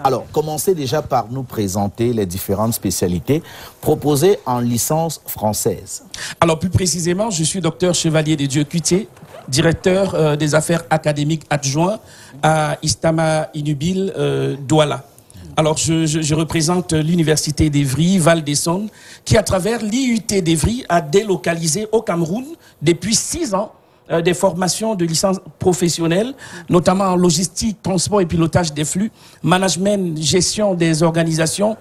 Alors, commencez déjà par nous présenter les différentes spécialités proposées en licence française. Alors, plus précisément, je suis docteur Chevalier des Dieux Cutier, directeur des affaires académiques adjoint à Istama Inubil Douala. Alors, je représente l'université d'Evry, Val-d'Essonne, qui, à travers l'IUT d'Evry, a délocalisé au Cameroun depuis 6 ans des formations de licence professionnelle, notamment en logistique, transport et pilotage des flux, management, gestion des organisations,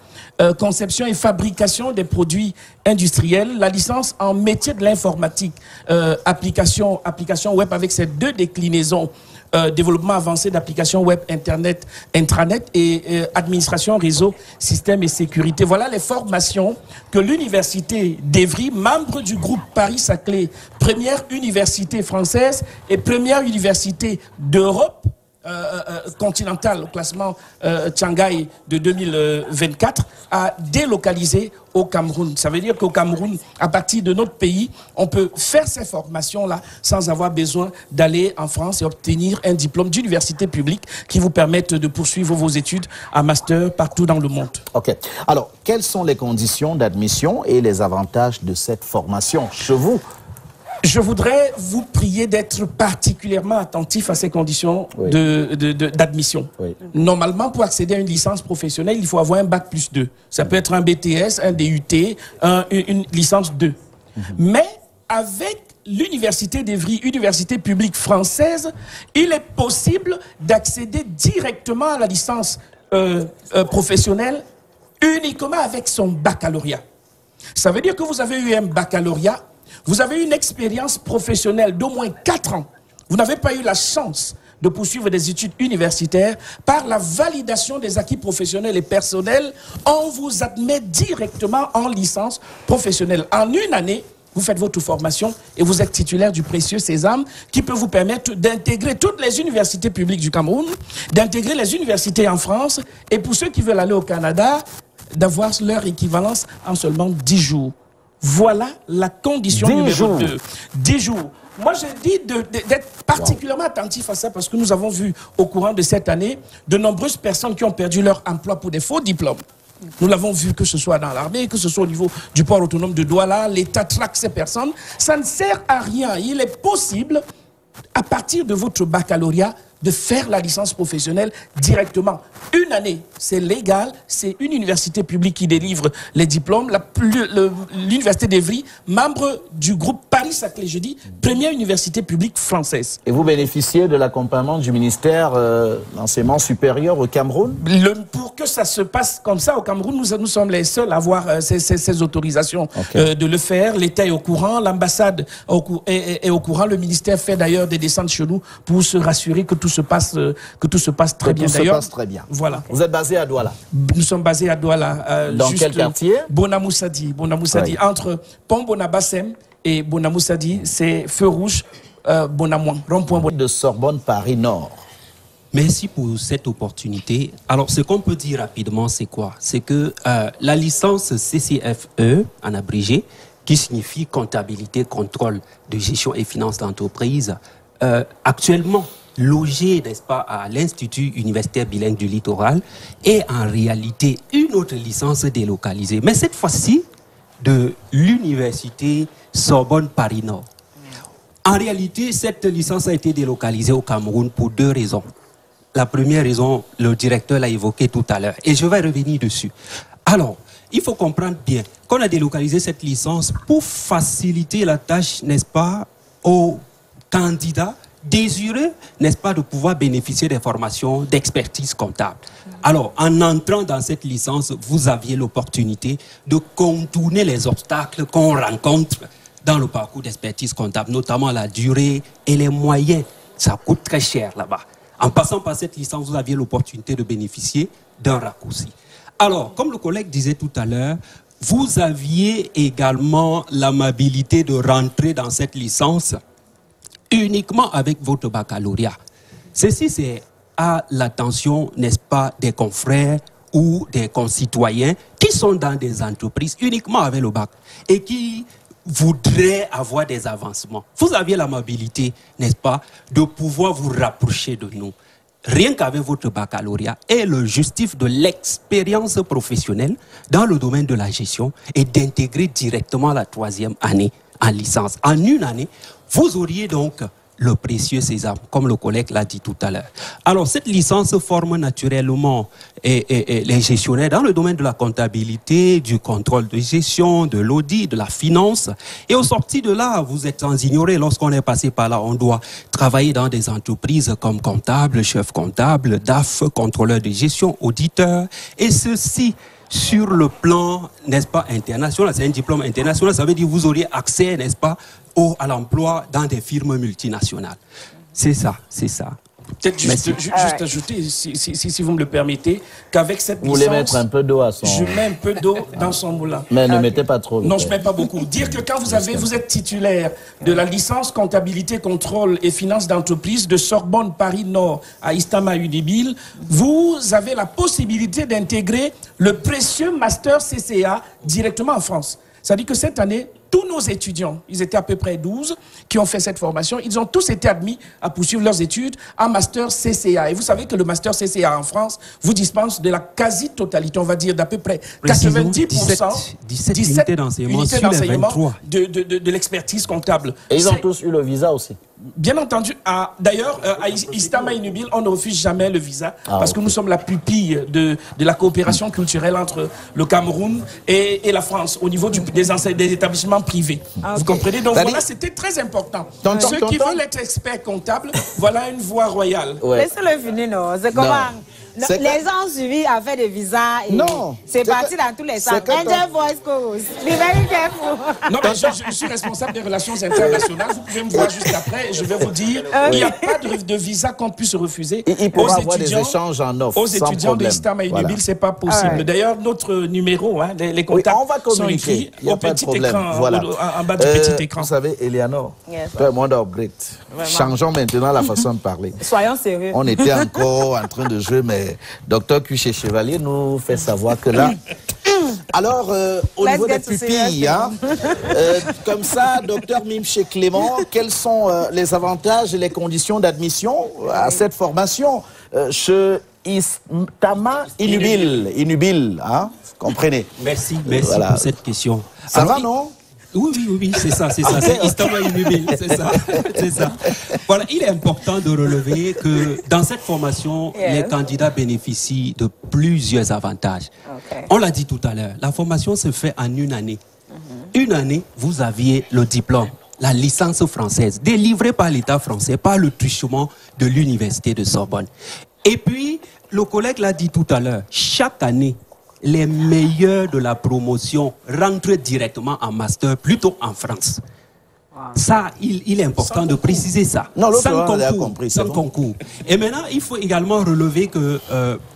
conception et fabrication des produits industriels, la licence en métier de l'informatique, application web avec ces 2 déclinaisons, développement avancé d'applications web, internet, intranet et administration, réseau, système et sécurité. Voilà les formations que l'université d'Evry, membre du groupe Paris-Saclay, première université française et première université d'Europe continentale au classement Shanghai de 2024, a délocalisé au Cameroun. Ça veut dire qu'au Cameroun, à partir de notre pays, on peut faire ces formations-là sans avoir besoin d'aller en France et obtenir un diplôme d'université publique qui vous permette de poursuivre vos études à master partout dans le monde. Ok. Alors, quelles sont les conditions d'admission et les avantages de cette formation chez vous? Je voudrais vous prier d'être particulièrement attentif à ces conditions d'admission. Oui. Normalement, pour accéder à une licence professionnelle, il faut avoir un bac+2. Ça peut être un BTS, un DUT, une licence 2. Mais avec l'université d'Evry, université publique française, il est possible d'accéder directement à la licence professionnelle uniquement avec son baccalauréat. Ça veut dire que vous avez eu un baccalauréat, vous avez une expérience professionnelle d'au moins 4 ans. Vous n'avez pas eu la chance de poursuivre des études universitaires. Par la validation des acquis professionnels et personnels, on vous admet directement en licence professionnelle. En une année, vous faites votre formation et vous êtes titulaire du précieux sésame qui peut vous permettre d'intégrer toutes les universités publiques du Cameroun, d'intégrer les universités en France et pour ceux qui veulent aller au Canada, d'avoir leur équivalence en seulement 10 jours. Voilà la condition numéro 2. 10 jours. Moi, je dis d'être particulièrement attentif à ça parce que nous avons vu au courant de cette année de nombreuses personnes qui ont perdu leur emploi pour des faux diplômes. Nous l'avons vu, que ce soit dans l'armée, que ce soit au niveau du port autonome de Douala, l'État traque ces personnes. Ça ne sert à rien. Il est possible, à partir de votre baccalauréat, de faire la licence professionnelle directement. Une année, c'est légal, c'est une université publique qui délivre les diplômes. L'université d'Evry, membre du groupe Paris-Saclay, je dis, première université publique française. Et vous bénéficiez de l'accompagnement du ministère de l'enseignement supérieur au Cameroun? Pour que ça se passe comme ça au Cameroun, nous sommes les seuls à avoir ces autorisations de le faire. L'État est au courant, l'ambassade est au courant, le ministère fait d'ailleurs des descentes chez nous pour se rassurer que tout se passe très bien. Tout se passe très bien. Voilà. Vous êtes basé à Douala? Nous sommes basés à Douala. Dans quel quartier? Bonamoussadi. Bonamoussadi. Oui. Entre Pont Bonabassem et Bonamoussadi, c'est feu rouge Bonamouan. Rond-point de Sorbonne Paris Nord. Merci pour cette opportunité. Alors, ce qu'on peut dire rapidement, c'est quoi? C'est que la licence CCFE, en abrégé, qui signifie comptabilité, contrôle de gestion et finances d'entreprise, actuellement logé, n'est-ce pas, à l'Institut universitaire bilingue du littoral, et en réalité une autre licence délocalisée, mais cette fois-ci de l'université Sorbonne Paris Nord. En réalité, cette licence a été délocalisée au Cameroun pour 2 raisons. La première raison, le directeur l'a évoqué tout à l'heure, et je vais revenir dessus. Alors, il faut comprendre bien qu'on a délocalisé cette licence pour faciliter la tâche, n'est-ce pas, aux candidats désireux, n'est-ce pas, de pouvoir bénéficier des formations d'expertise comptable. Alors, en entrant dans cette licence, vous aviez l'opportunité de contourner les obstacles qu'on rencontre dans le parcours d'expertise comptable, notamment la durée et les moyens. Ça coûte très cher là-bas. En passant par cette licence, vous aviez l'opportunité de bénéficier d'un raccourci. Alors, comme le collègue disait tout à l'heure, vous aviez également l'amabilité de rentrer dans cette licence uniquement avec votre baccalauréat. Ceci, c'est à l'attention, n'est-ce pas, des confrères ou des concitoyens qui sont dans des entreprises uniquement avec le bac et qui voudraient avoir des avancements. Vous aviez l'amabilité, n'est-ce pas, de pouvoir vous rapprocher de nous. rien qu'avec votre baccalauréat, est le justif de l'expérience professionnelle dans le domaine de la gestion et d'intégrer directement la 3e année en licence. En une année, vous auriez donc le précieux sésame, comme le collègue l'a dit tout à l'heure. Alors, cette licence forme naturellement les gestionnaires dans le domaine de la comptabilité, du contrôle de gestion, de l'audit, de la finance. Et au sorti de là, vous êtes sans ignorer, lorsqu'on est passé par là, on doit travailler dans des entreprises comme comptable, chef comptable, DAF, contrôleur de gestion, auditeur, et ceci sur le plan, n'est-ce pas, international. C'est un diplôme international, ça veut dire que vous auriez accès, n'est-ce pas, à l'emploi dans des firmes multinationales. C'est ça, c'est ça. Peut-être juste ajouter, si vous me le permettez, qu'avec cette licence... Vous voulez mettre un peu d'eau à son... Je mets un peu d'eau dans son moulin. Mais ne mettez pas trop. Non, je ne mets pas beaucoup. Dire que quand vous êtes titulaire de la licence comptabilité, contrôle et finance d'entreprise de Sorbonne Paris Nord à Istama Unibil, vous avez la possibilité d'intégrer le précieux master CCA directement en France. C'est-à-dire que cette année, tous nos étudiants, ils étaient à peu près 12, qui ont fait cette formation, ils ont tous été admis à poursuivre leurs études en master CCA. Et vous savez que le master CCA en France vous dispense de la quasi-totalité, on va dire d'à peu près 90%, 17 unités d'enseignement sur les 23. de l'expertise comptable. Et ils ont tous eu le visa aussi. Bien entendu, d'ailleurs, à Istama Inubil, on ne refuse jamais le visa parce que nous sommes la pupille de la coopération culturelle entre le Cameroun et la France au niveau des établissements privés. Vous comprenez? Donc voilà, c'était très important. Ceux qui veulent être experts comptables, voilà une voie royale. Laissez-le finir, non. C'est comment? Les gens ont suivi à faire des visas et c'est parti dans tous les sens. Angel Voice Course. Be very careful. Non, mais je suis responsable des relations internationales. Vous pouvez me voir juste après et je vais vous dire il n'y a pas de visa qu'on puisse refuser aux étudiants, des échanges en offre, aux étudiants de Istama Inubil, c'est pas possible. D'ailleurs, notre numéro, les contacts sont écrits au petit écran, en bas du petit écran. Vous savez, Eleanor, changeons maintenant la façon de parler. Soyons sérieux. On était encore en train de jouer, mais Docteur Cuché Chevalier nous fait savoir que là... Alors, au niveau des pupilles, comme ça, Docteur Mimche Clément, quels sont les avantages et les conditions d'admission à cette formation chez Istama Inubil, hein, comprenez? Merci pour cette question. Ça va, non? Oui, c'est ça, c'est Istama Inubil, c'est ça. Voilà, il est important de relever que dans cette formation, les candidats bénéficient de plusieurs avantages. On l'a dit tout à l'heure, la formation se fait en une année. Une année, vous aviez le diplôme, la licence française, délivrée par l'État français, par le truchement de l'Université de Sorbonne. Et puis, le collègue l'a dit tout à l'heure, chaque année, les meilleurs de la promotion rentrent directement en master, plutôt en France. Ça, il est important de préciser ça. Non, sans concours. Et maintenant, il faut également relever que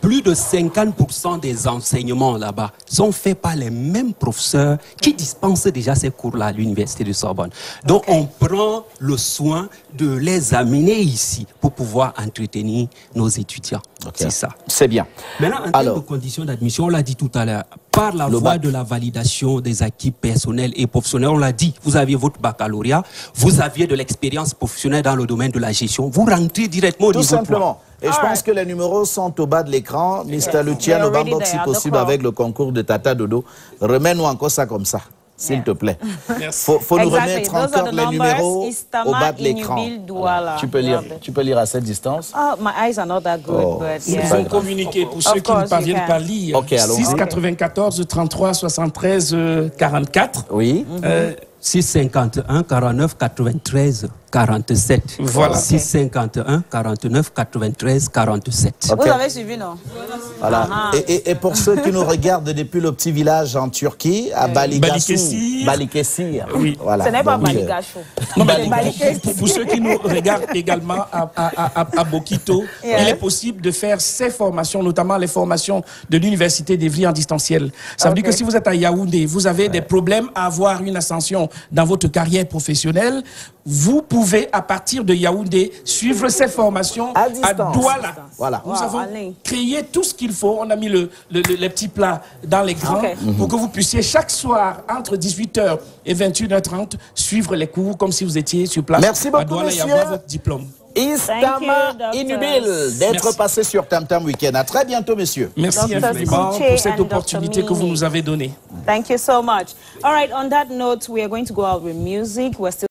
plus de 50% des enseignements là-bas sont faits par les mêmes professeurs qui dispensent déjà ces cours-là à l'Université de Sorbonne. Donc, on prend le soin de les amener ici pour pouvoir entretenir nos étudiants. C'est ça. C'est bien. Maintenant, en termes de conditions d'admission, on l'a dit tout à l'heure, par la voie de la validation des acquis personnels et professionnels, on l'a dit, vous aviez votre baccalauréat, vous aviez de l'expérience professionnelle dans le domaine de la gestion, vous rentrez directement au niveau 3. Tout simplement. Et je pense que les numéros sont au bas de l'écran. Mr. Lucien, au bambok, si possible, avec le concours de Tata Dodo. Remets-nous encore ça comme ça, s'il te plaît. Il faut nous remettre encore les numéros au bas de l'écran. Tu peux lire à cette distance. Oh, my eyes are not that good, but Nous pouvons communiquer pour ceux qui ne parviennent pas à lire. 6 94 33 73 44. Oui. 651 49 93 47. Voilà. 651 49 93 47. Vous avez suivi, non? Voilà. Et pour ceux qui nous regardent depuis le petit village en Turquie, à Balıkesir. Oui. Voilà. Ce n'est pas Balikashou. Non, mais pour ceux qui nous regardent également à Bokito, il est possible de faire ces formations, notamment les formations de l'Université d'Evry en distanciel. Ça veut dire que si vous êtes à Yaoundé, vous avez des problèmes à avoir une ascension dans votre carrière professionnelle, vous pouvez, à partir de Yaoundé, suivre ces formations à Douala. Voilà. Nous avons créé tout ce qu'il faut. On a mis les petits plats dans les grands pour que vous puissiez chaque soir, entre 18h et 21h30, suivre les cours comme si vous étiez sur place. Merci beaucoup, à Douala et avoir votre diplôme. Istama Inubil d'être passé sur Tam Tam Weekend. À très bientôt, messieurs. Merci infiniment pour cette opportunité que vous nous avez donnée. Thank you so much. All right, on that note, we are going to go out with music. We're still